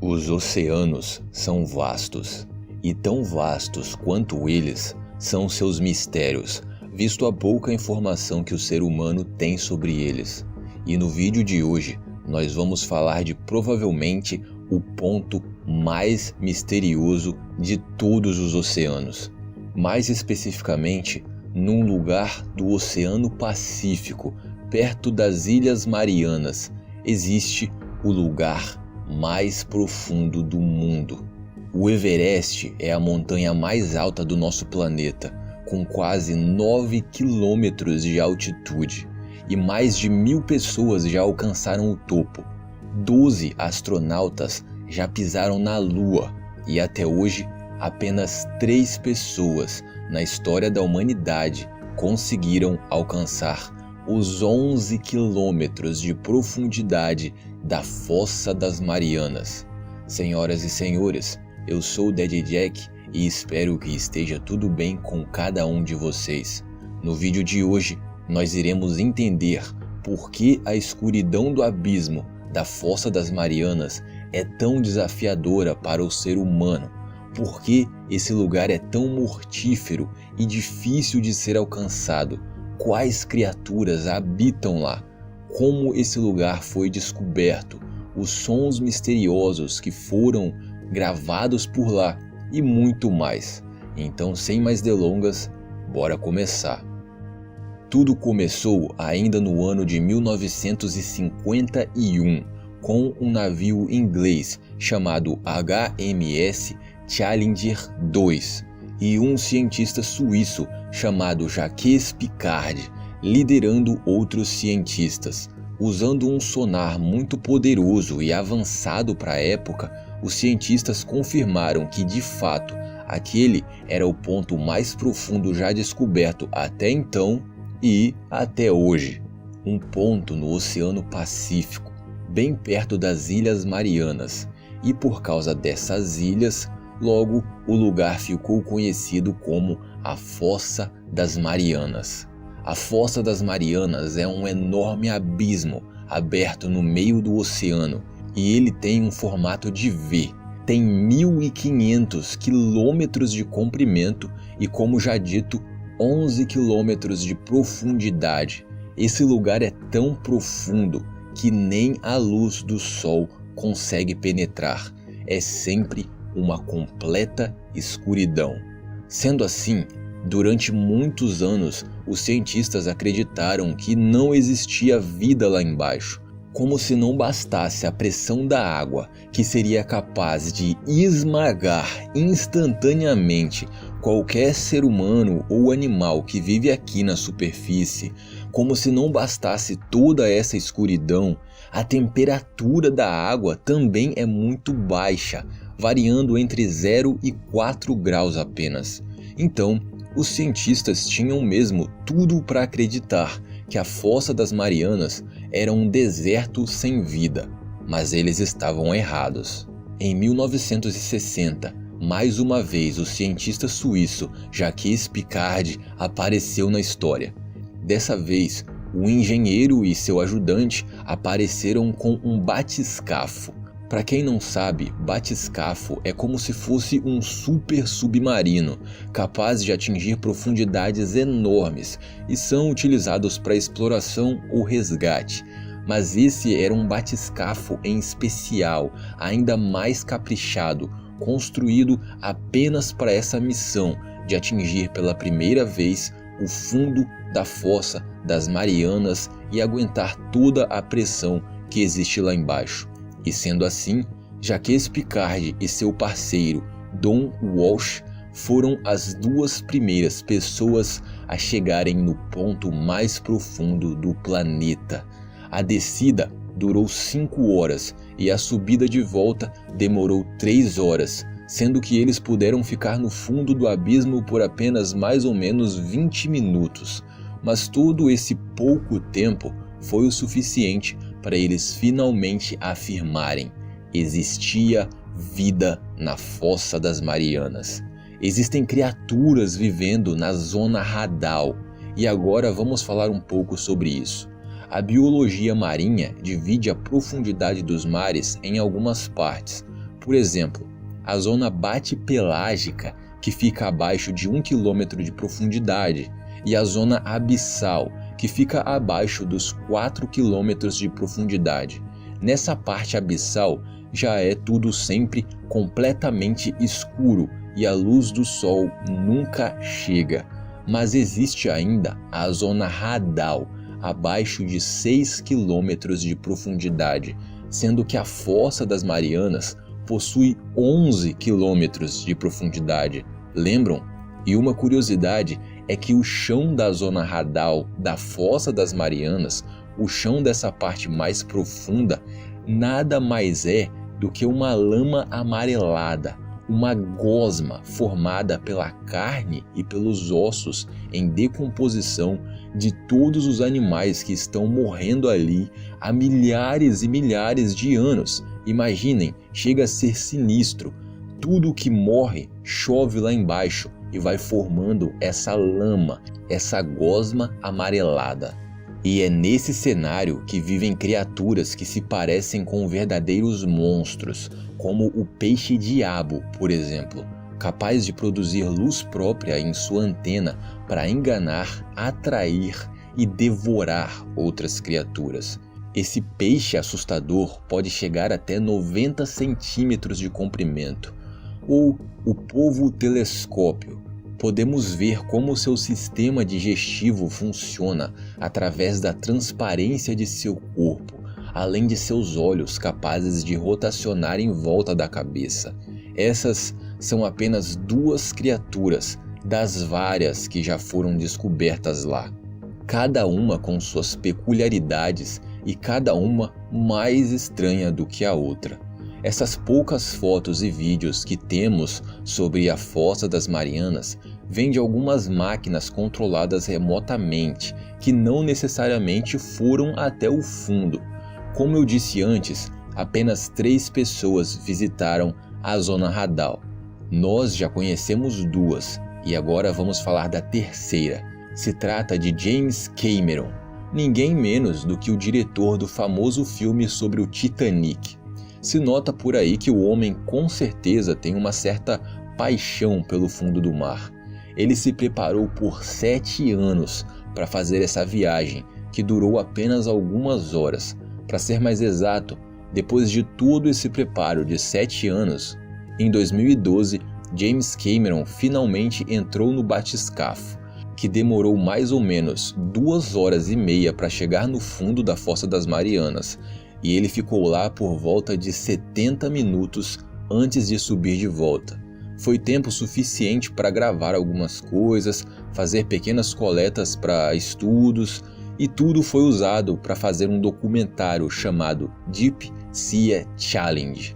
Os oceanos são vastos, e tão vastos quanto eles são seus mistérios, visto a pouca informação que o ser humano tem sobre eles. E no vídeo de hoje, nós vamos falar de provavelmente o ponto mais misterioso de todos os oceanos. Mais especificamente, num lugar do Oceano Pacífico, perto das Ilhas Marianas, existe o lugar mais profundo do mundo. O Everest é a montanha mais alta do nosso planeta, com quase 9 quilômetros de altitude, e mais de 1000 pessoas já alcançaram o topo. 12 astronautas já pisaram na Lua, e até hoje apenas 3 pessoas na história da humanidade conseguiram alcançar os 11 quilômetros de profundidade da Fossa das Marianas. Senhoras e senhores, eu sou o Daddy Jack e espero que esteja tudo bem com cada um de vocês. No vídeo de hoje, nós iremos entender por que a escuridão do abismo da Fossa das Marianas é tão desafiadora para o ser humano, por que esse lugar é tão mortífero e difícil de ser alcançado, quais criaturas habitam lá, como esse lugar foi descoberto, os sons misteriosos que foram gravados por lá e muito mais. Então, sem mais delongas, bora começar. Tudo começou ainda no ano de 1951 com um navio inglês chamado HMS Challenger 2 e um cientista suíço chamado Jacques Piccard, liderando outros cientistas. Usando um sonar muito poderoso e avançado para a época, os cientistas confirmaram que, de fato, aquele era o ponto mais profundo já descoberto até então e até hoje. Um ponto no Oceano Pacífico, bem perto das Ilhas Marianas. E por causa dessas ilhas, logo o lugar ficou conhecido como a Fossa das Marianas. A Fossa das Marianas é um enorme abismo aberto no meio do oceano e ele tem um formato de V. Tem 1.500 quilômetros de comprimento e, como já dito, 11 quilômetros de profundidade. Esse lugar é tão profundo que nem a luz do sol consegue penetrar. É sempre uma completa escuridão. Sendo assim, durante muitos anos, os cientistas acreditaram que não existia vida lá embaixo, como se não bastasse a pressão da água, que seria capaz de esmagar instantaneamente qualquer ser humano ou animal que vive aqui na superfície, como se não bastasse toda essa escuridão, a temperatura da água também é muito baixa, variando entre 0 e 4 graus apenas. Então, os cientistas tinham mesmo tudo para acreditar que a Fossa das Marianas era um deserto sem vida, mas eles estavam errados. Em 1960, mais uma vez o cientista suíço Jacques Piccard apareceu na história. Dessa vez, o engenheiro e seu ajudante apareceram com um batiscafo. Para quem não sabe, batiscafo é como se fosse um super submarino, capaz de atingir profundidades enormes e são utilizados para exploração ou resgate. Mas esse era um batiscafo em especial, ainda mais caprichado, construído apenas para essa missão de atingir pela primeira vez o fundo da Fossa das Marianas e aguentar toda a pressão que existe lá embaixo. E sendo assim, Jacques Piccard e seu parceiro Don Walsh foram as 2 primeiras pessoas a chegarem no ponto mais profundo do planeta. A descida durou 5 horas e a subida de volta demorou 3 horas, sendo que eles puderam ficar no fundo do abismo por apenas mais ou menos 20 minutos. Mas todo esse pouco tempo foi o suficiente para eles finalmente afirmarem: existia vida na Fossa das Marianas. Existem criaturas vivendo na zona radal. E agora vamos falar um pouco sobre isso. A biologia marinha divide a profundidade dos mares em algumas partes, Por exemplo, a zona bate-pelágica, que fica abaixo de 1 km de profundidade, e a zona abissal, que fica abaixo dos 4 km de profundidade. Nessa parte abissal já é tudo sempre completamente escuro e a luz do sol nunca chega. Mas existe ainda a zona radal, abaixo de 6 km de profundidade, sendo que a Fossa das Marianas possui 11 km de profundidade. Lembram? E uma curiosidade é que o chão da zona radal da Fossa das Marianas, o chão dessa parte mais profunda, nada mais é do que uma lama amarelada, uma gosma formada pela carne e pelos ossos em decomposição de todos os animais que estão morrendo ali há milhares e milhares de anos. Imaginem, chega a ser sinistro. Tudo que morre chove lá embaixo e vai formando essa lama, essa gosma amarelada. E é nesse cenário que vivem criaturas que se parecem com verdadeiros monstros, como o peixe-diabo, por exemplo, capaz de produzir luz própria em sua antena para enganar, atrair e devorar outras criaturas. Esse peixe assustador pode chegar até 90 centímetros de comprimento. Ou o polvo-telescópio. Podemos ver como seu sistema digestivo funciona através da transparência de seu corpo, além de seus olhos capazes de rotacionar em volta da cabeça. Essas são apenas 2 criaturas das várias que já foram descobertas lá, cada uma com suas peculiaridades e cada uma mais estranha do que a outra. Essas poucas fotos e vídeos que temos sobre a Fossa das Marianas vêm de algumas máquinas controladas remotamente, que não necessariamente foram até o fundo. Como eu disse antes, apenas 3 pessoas visitaram a zona radal. Nós já conhecemos 2 e agora vamos falar da terceira. Se trata de James Cameron, ninguém menos do que o diretor do famoso filme sobre o Titanic. Se nota por aí que o homem com certeza tem uma certa paixão pelo fundo do mar. Ele se preparou por 7 anos para fazer essa viagem, que durou apenas algumas horas. Para ser mais exato, depois de todo esse preparo de 7 anos, em 2012, James Cameron finalmente entrou no batiscafo, que demorou mais ou menos 2 horas e meia para chegar no fundo da Fossa das Marianas, e ele ficou lá por volta de 70 minutos antes de subir de volta. Foi tempo suficiente para gravar algumas coisas, fazer pequenas coletas para estudos, e tudo foi usado para fazer um documentário chamado Deep Sea Challenge.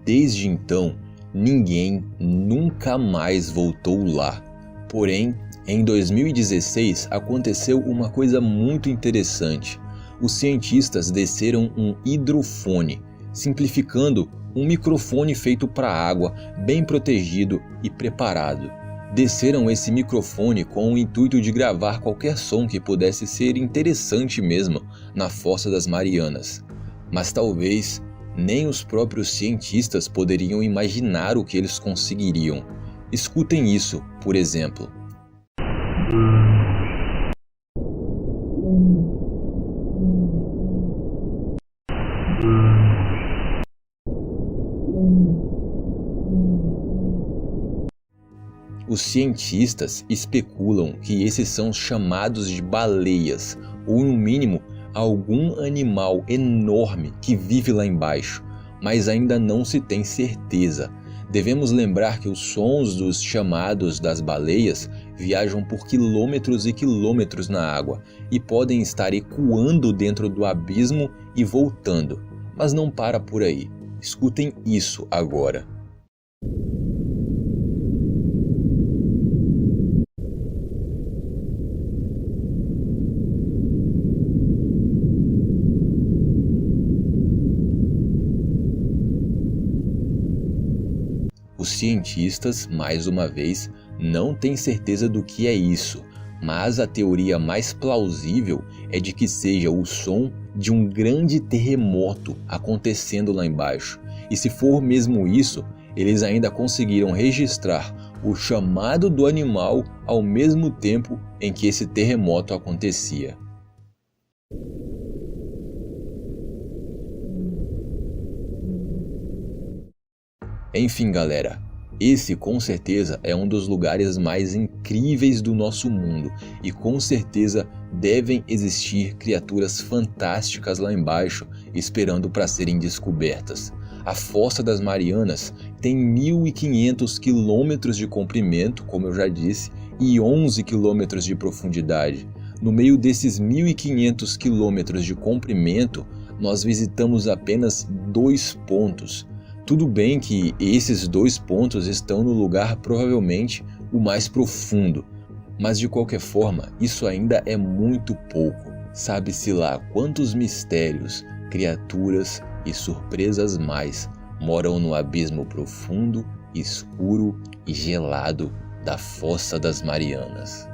Desde então, ninguém nunca mais voltou lá. Porém, em 2016 aconteceu uma coisa muito interessante. Os cientistas desceram um hidrofone, simplificando, um microfone feito para água, bem protegido e preparado. Desceram esse microfone com o intuito de gravar qualquer som que pudesse ser interessante mesmo na Fossa das Marianas. Mas talvez nem os próprios cientistas poderiam imaginar o que eles conseguiriam. Escutem isso, por exemplo. Os cientistas especulam que esses são chamados de baleias, ou no mínimo algum animal enorme que vive lá embaixo, mas ainda não se tem certeza. Devemos lembrar que os sons dos chamados das baleias viajam por quilômetros e quilômetros na água e podem estar ecoando dentro do abismo e voltando. Mas não para por aí. Escutem isso agora. Os cientistas, mais uma vez, não têm certeza do que é isso, mas a teoria mais plausível é de que seja o som de um grande terremoto acontecendo lá embaixo. E se for mesmo isso, eles ainda conseguiram registrar o chamado do animal ao mesmo tempo em que esse terremoto acontecia. Enfim, galera, esse com certeza é um dos lugares mais incríveis do nosso mundo e com certeza devem existir criaturas fantásticas lá embaixo esperando para serem descobertas. A Fossa das Marianas tem 1.500 quilômetros de comprimento, como eu já disse, e 11 quilômetros de profundidade. No meio desses 1.500 quilômetros de comprimento, nós visitamos apenas 2 pontos. Tudo bem que esses 2 pontos estão no lugar provavelmente o mais profundo, mas de qualquer forma isso ainda é muito pouco. Sabe-se lá quantos mistérios, criaturas e surpresas mais moram no abismo profundo, escuro e gelado da Fossa das Marianas.